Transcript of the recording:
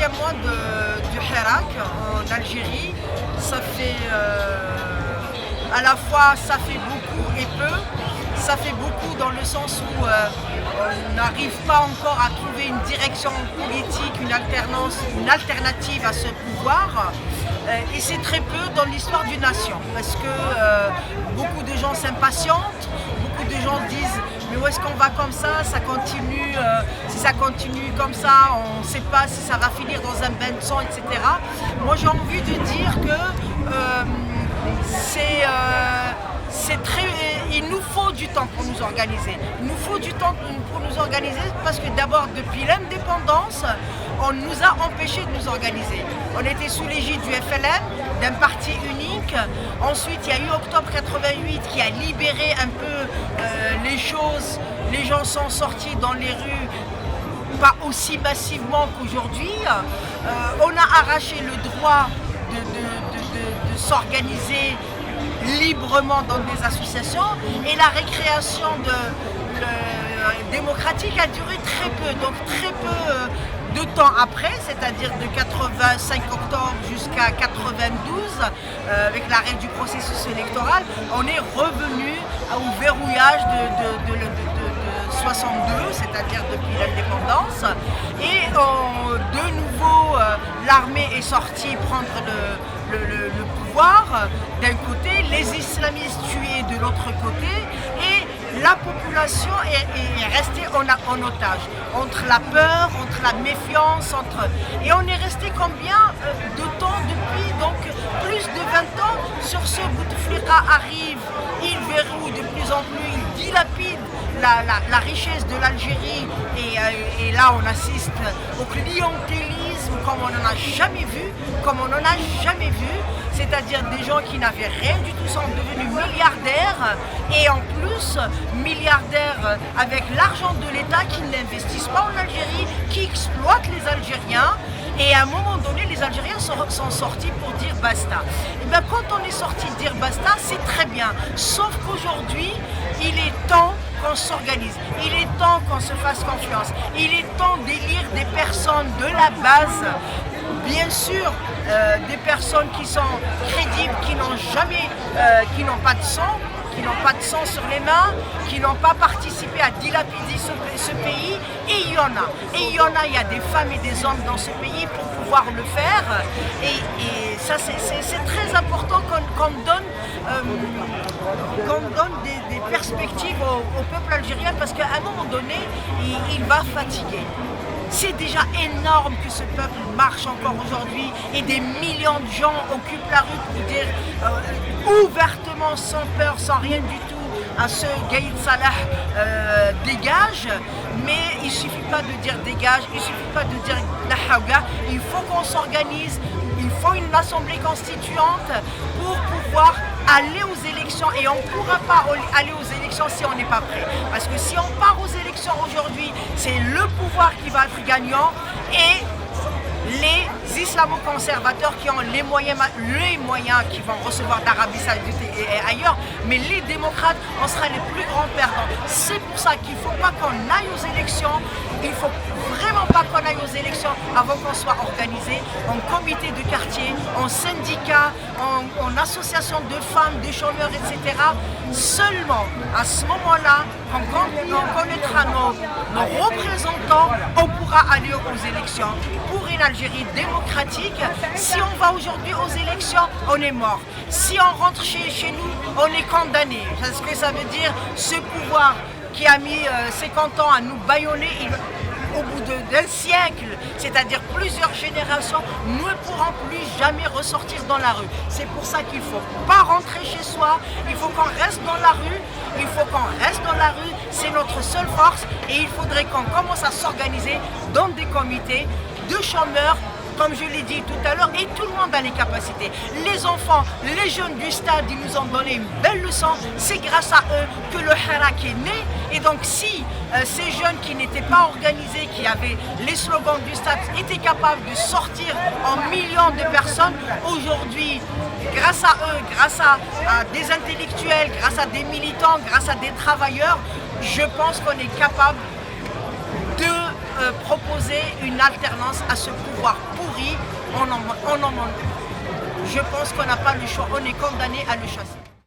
5e mois du Hirak en Algérie. Ça fait à la fois ça fait beaucoup et peu. Ça fait beaucoup dans le sens où on n'arrive pas encore à trouver une direction politique, une alternative à ce pouvoir. Et c'est très peu dans l'histoire d'une nation, parce que beaucoup de gens s'impatientent, beaucoup de gens disent mais où est-ce qu'on va comme ça continue, si ça continue comme ça, on ne sait pas si ça va finir dans un bain de sang, etc. Moi j'ai envie de dire que il nous faut du temps pour nous organiser. Il nous faut du temps pour nous organiser parce que d'abord, depuis l'indépendance, on nous a empêchés de nous organiser. On était sous l'égide du FLN, d'un parti unique. Ensuite, il y a eu Octobre 88 qui a libéré un peu les choses. Les gens sont sortis dans les rues, pas aussi massivement qu'aujourd'hui. On a arraché le droit de s'organiser librement dans des associations et la récréation démocratique a duré très peu, donc très peu de temps après, c'est-à-dire de 85 octobre jusqu'à 92, avec l'arrêt du processus électoral, on est revenu au verrouillage de 62, c'est-à-dire depuis l'indépendance, et de nouveau l'armée est sortie prendre le pouvoir d'un côté, les islamistes tués de l'autre côté, et la population est restée en otage, entre la peur, entre la méfiance, et on est resté combien de temps depuis donc plus de 20 ans sur ce Bouteflika arrive, il verrouille de plus en plus, il dilapide la richesse de l'Algérie et là on assiste au clientélisme comme on n'en a jamais vu, c'est-à-dire des gens qui n'avaient rien du tout sont devenus milliardaires et en plus milliardaires avec l'argent de l'État qui n'investissent pas en Algérie, qui exploitent les Algériens. Et à un moment donné, les Algériens sont sortis pour dire basta. Et bien quand on est sorti dire basta, c'est très bien. Sauf qu'aujourd'hui, il est temps qu'on s'organise. Il est temps qu'on se fasse confiance. Il est temps d'élire des personnes de la base. Bien sûr, des personnes qui sont crédibles, qui n'ont pas de sang, qui n'ont pas de sang sur les mains, qui n'ont pas participé à dilapider ce pays, et il y en a. Et il y a des femmes et des hommes dans ce pays pour pouvoir le faire, et ça c'est très important qu'on donne des perspectives au peuple algérien, parce qu'à un moment donné, il va fatiguer. C'est déjà énorme que ce peuple marche encore aujourd'hui et des millions de gens occupent la rue pour dire ouvertement, sans peur, sans rien du tout, à ce Gaïd Salah dégage, mais il ne suffit pas de dire dégage, il ne suffit pas de dire la hawga, il faut qu'on s'organise, il faut une assemblée constituante pour pouvoir aller aux élections, et on ne pourra pas aller aux élections si on n'est pas prêt. Parce que si on part aux élections aujourd'hui, c'est le pouvoir qui va être gagnant et les islamo-conservateurs qui ont les moyens qui vont recevoir d'Arabie Saoudite et ailleurs, mais les démocrates, on sera les plus grands perdants. C'est pour ça qu'il ne faut pas qu'on aille aux élections, il ne faut vraiment pas qu'on aille aux élections avant qu'on soit organisé en comité de quartier, en syndicat, en association de femmes, de chômeurs, etc. Seulement à ce moment-là, quand on connaîtra nos représentants, on pourra aller aux élections pour une Algérie démocratique. Si on va aujourd'hui aux élections, on est mort. Si on rentre chez nous, on est condamné. Parce que ça veut dire ce pouvoir qui a mis 50 ans à nous bâillonner, au bout d'un siècle, c'est-à-dire plusieurs générations, nous ne pourrons plus jamais ressortir dans la rue. C'est pour ça qu'il ne faut pas rentrer chez soi, il faut qu'on reste dans la rue, c'est notre seule force, et il faudrait qu'on commence à s'organiser dans des comités de chômeurs, comme je l'ai dit tout à l'heure, et tout le monde a les capacités. Les enfants, les jeunes du stade, ils nous ont donné une belle leçon. C'est grâce à eux que le Hirak est né. Et donc si ces jeunes qui n'étaient pas organisés, qui avaient les slogans du stade, étaient capables de sortir en millions de personnes, aujourd'hui, grâce à eux, grâce à des intellectuels, grâce à des militants, grâce à des travailleurs, je pense qu'on est capable de proposer une alternance à ce pouvoir pourri, je pense qu'on n'a pas le choix, on est condamné à le chasser.